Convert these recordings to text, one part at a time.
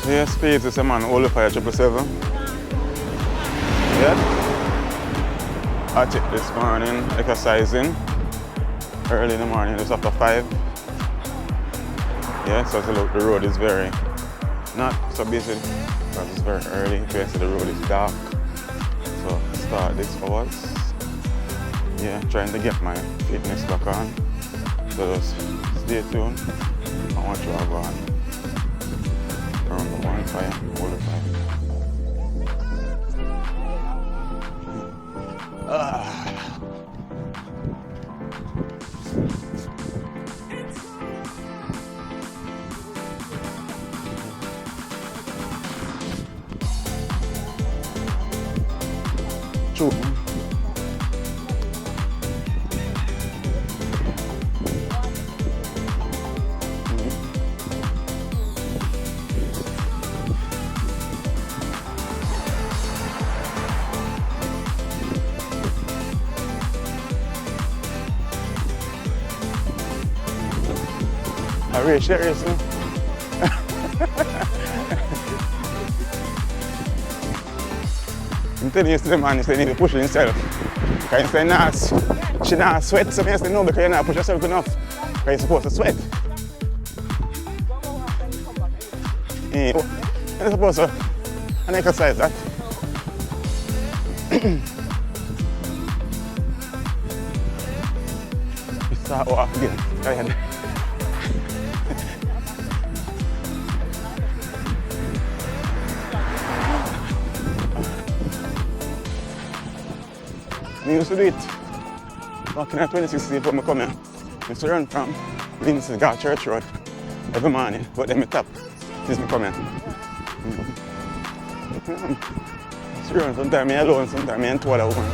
Yeah, speed is a man, all the fire 777. Yeah. At it this morning, exercising. Early in the morning, just after 5. Yeah, so look, the road is very, not so busy, because it's very early. You can see the road is dark. So start this hours. Yeah, trying to get my fitness back on. So just stay tuned. I want you to go on. Around the one fire, all the fire. True. I reached there recently. I'm telling you, the man, you need to push himself. Because she not sweat, so I say no, because you not push yourself enough. Because you're supposed to sweat. Yeah. You're supposed to exercise that. We start off again. Go ahead. I used to do it back in 2016 before I come here. I used to run from Lindsay to Church Road every morning, but then I tap since I come here. I used to run sometimes I alone, sometimes I and two other women.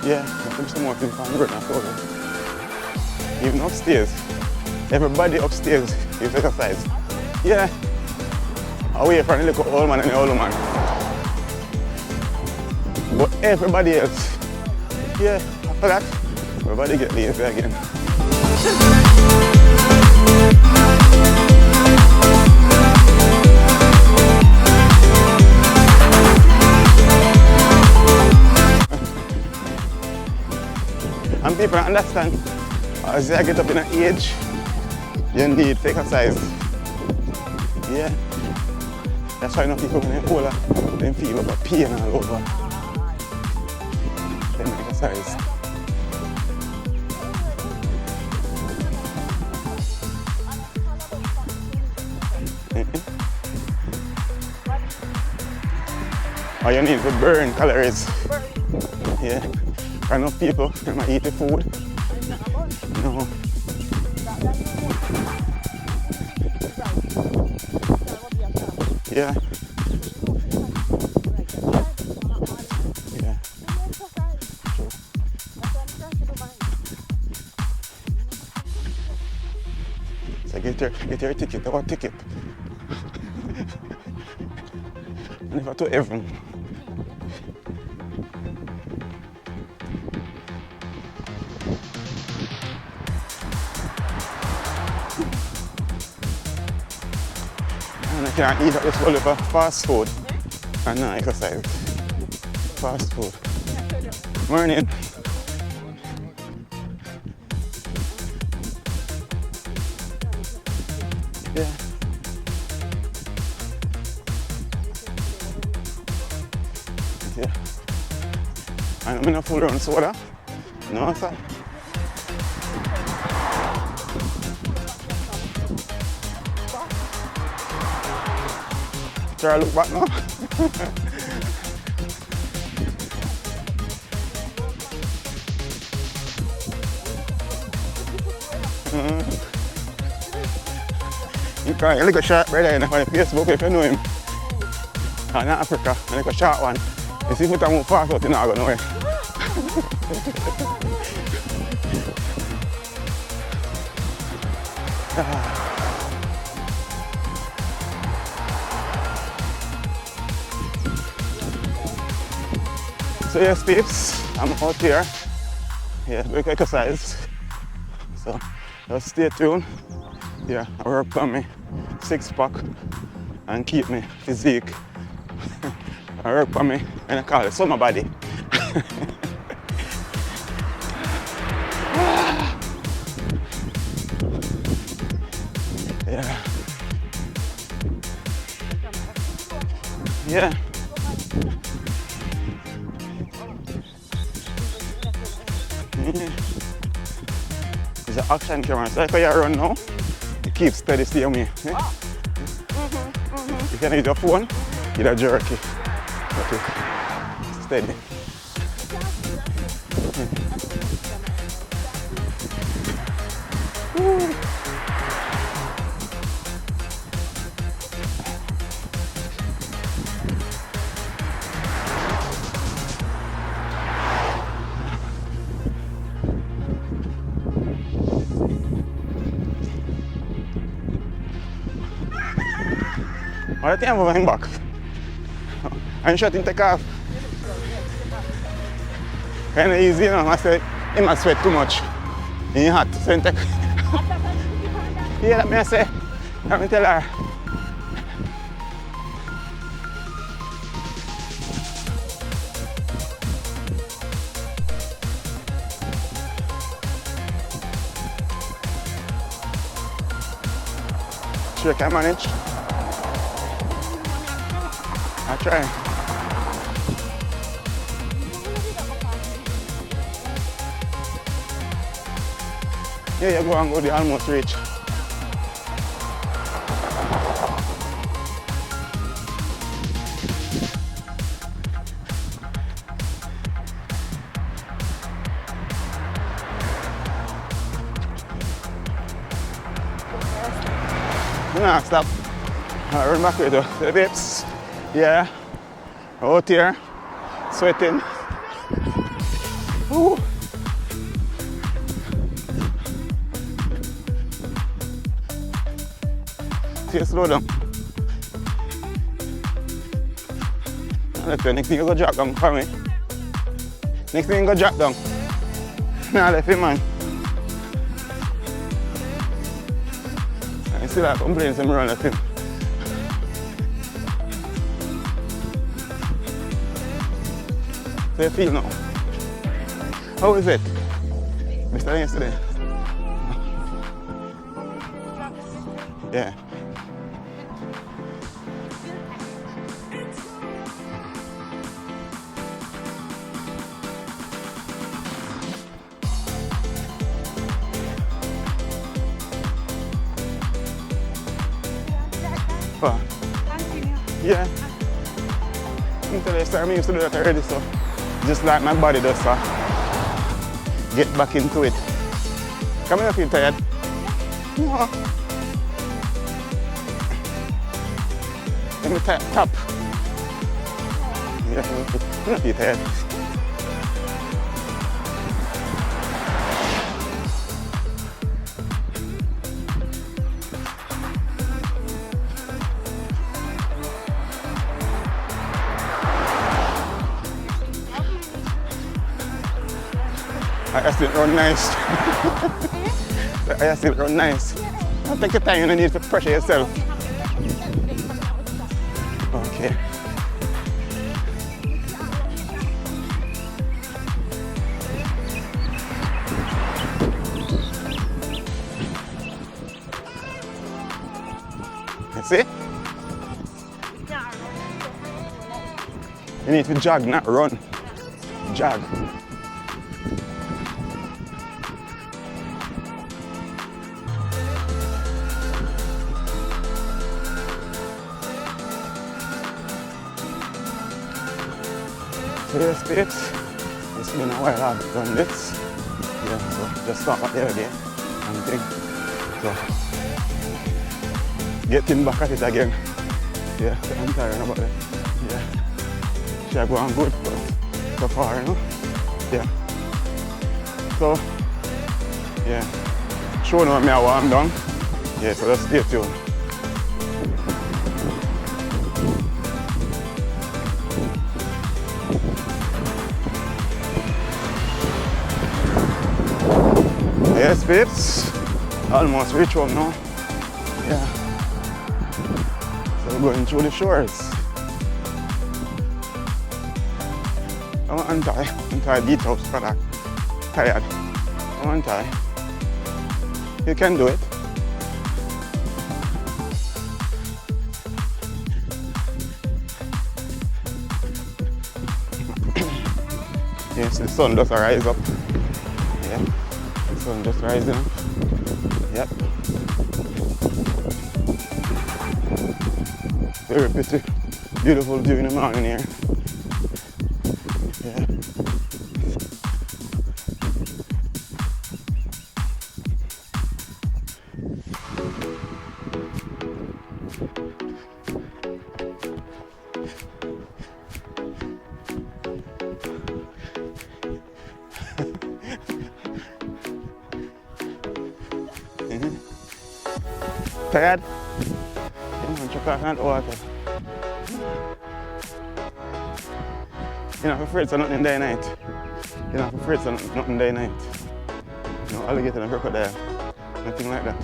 Yeah, I think some more things on the road now. Even upstairs, everybody upstairs is exercise. Yeah, away from the little old man and the old woman. But everybody else, yeah, after that, everybody get lazy again. And people understand. As I get up in an age, you need to exercise. Yeah. That's why enough people when they're older, they feel over pain all over. Then exercise. Or you need to burn calories. Yeah. Enough people, they might eat the food. No. Yeah. Yeah. True. So get your ticket, our ticket. Never to heaven. I can't eat up this whole of fast food and not exercise. Fast food. Morning. Yeah. Yeah. And I'm not full around soda. No, sir. Try to look back now. You can look a short brother on Facebook if you know him. In Africa, I like a short one. You see if you move fast out, you're not going nowhere. So yes, peeps, I'm out here. Yeah, doing exercise. So just stay tuned. Yeah, I work on me six-pack and keep me physique. I work on me, and I call it summer body. Yeah. Yeah. It's an action camera. So if you run now, it keeps steady stay on me. Yeah? You can use your phone, you don't jerk it. Okay. Steady. All the time over him back. And shut him take off. Kinda easy, you know. I said he must sweat too much. He hot, so he take. Yeah, that me I say. Let me tell her. Sure, can I manage? I try. Yeah, you go and go, they almost reach. Nah, stop. I'll run back with you. The babes. Yeah. Out here. Sweating. Ooh. See, slow down. Next thing you go drop down for me. Next thing you go drop down. Nah, left him, man. I still have complaints and run left him. How you feel now? How is it? Mr. Yesterday? Yeah. What? Yeah. Until I started, I used to do that already, so just like my body does, so get back into it. Come here, feel tired? No. Let me tap. Yeah, I'm not feel tired. I still run nice. I still run nice. Take your time, you don't need to pressure yourself. Okay. You see? You need to jog, not run. Jog. So yes, babes, it's been a while I've done this. Yeah, so just start back there again and thing. So getting back at it again. Yeah, so I'm tired about it. Yeah. Should go on good, but so far, you know? Yeah. So yeah. Showing what me I'm done. Yeah, so just stay tuned. Yes, babes. Almost reach home now. Yeah. So we're going through the shores. I want to untie beat house for that. Tired. I want to untie. You can do it. Yes, the sun does rise up. Yeah, the sun just rising up. Yep. Very pretty, beautiful view in the morning here. Yeah. Tired? Come on, check out that water. You're not afraid of nothing day night. You're not afraid of nothing day night. No alligator and crocodile. Nothing like that.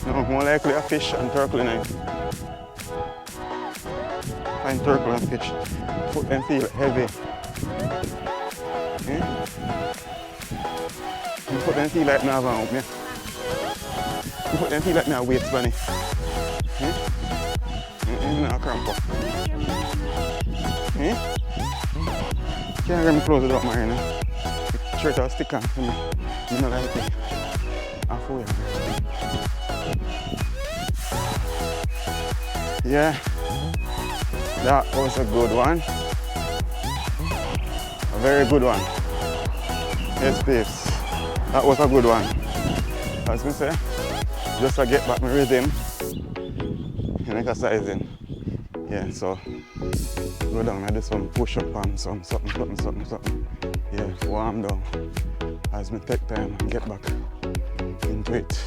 No, more likely a fish and turtle night. Find turtle and fish. Put them feel heavy. Yeah? You put them feel like me have an out me. You put them feel like me a weight bunny. You not cramp up. Can't get me close without my hair now. The shirt will stick on for me. You know like it. Halfway. Yeah. That was a good one. A very good one. Yes, babes. That was a good one. As I say, just to get back my rhythm and exercising. Yeah, so go down and do some push-up and something. Yeah, warm down. As I take time and get back into it.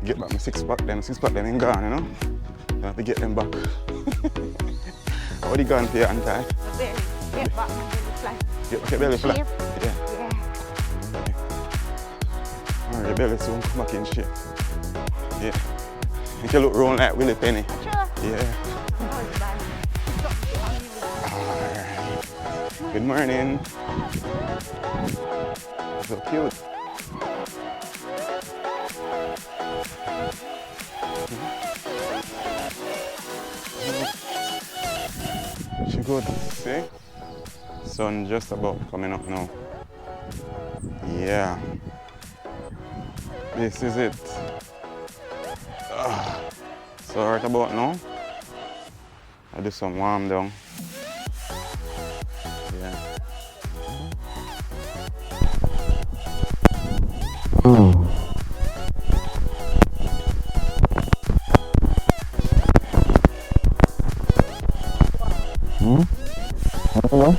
Get back my six-pack them in gone, you know? I have to get them back. How are you going for your anti? Get back my belly flat. Get back your belly flat? Yeah. Okay. Alright, your belly soon come back in shape. Yeah. Make you look round like Willie Penny. Sure. Yeah. Alright. Good morning. So cute. She good, see? Sun just about coming up now. Yeah. This is it. So right about now, I do some warm down. Yeah. Hello?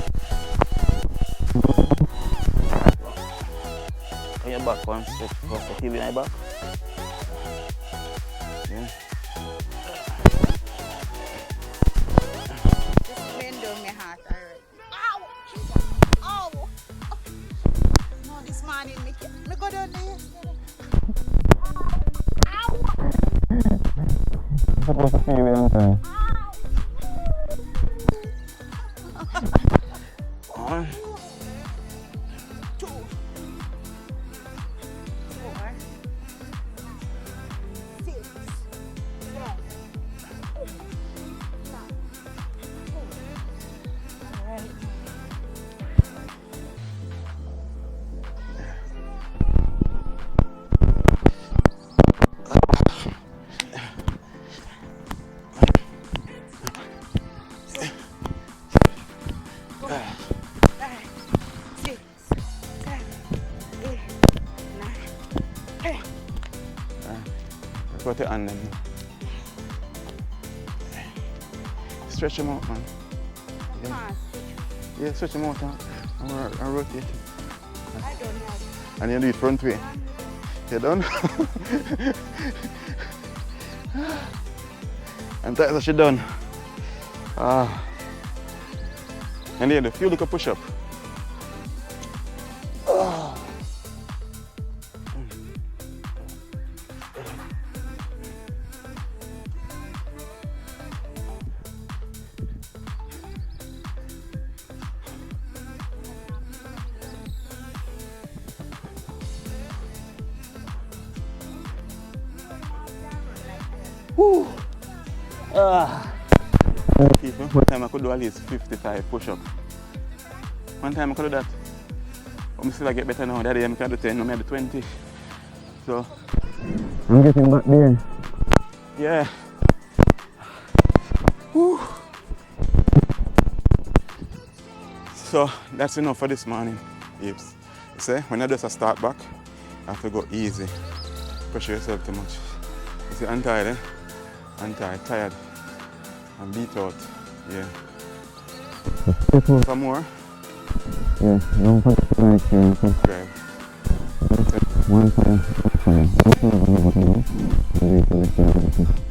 On your back, one stretch. What's the feel in your back? Yeah. Just bend down my heart, alright. Ow! Ow! No, this morning, me go down there yesterday. Ow! What's the feel in your back? One. 2, 4, 6, 7, 8, 9, 10. Alright. Put it on them. Stretch them out, man. Yeah, stretch them out and rotate. I don't know. And you do it front way. You done? And that's what she done. And then the few little push up. Woo. People, one time I could do at least 55 push-ups. One time I could do that. But I still get better now. That day I can do 10, now I do 20. So, I'm getting back there. yeah. Whew. So, that's enough for this morning, Yves. You see, when I do a start back, I have to go easy. Pressure yourself too much. You see, I'm tired, eh? I'm tired. I'm beat out. Yeah. Some more? Yeah, don't forget to like, share, and subscribe. Okay. One time, that's fine. Also, I'm going to do it.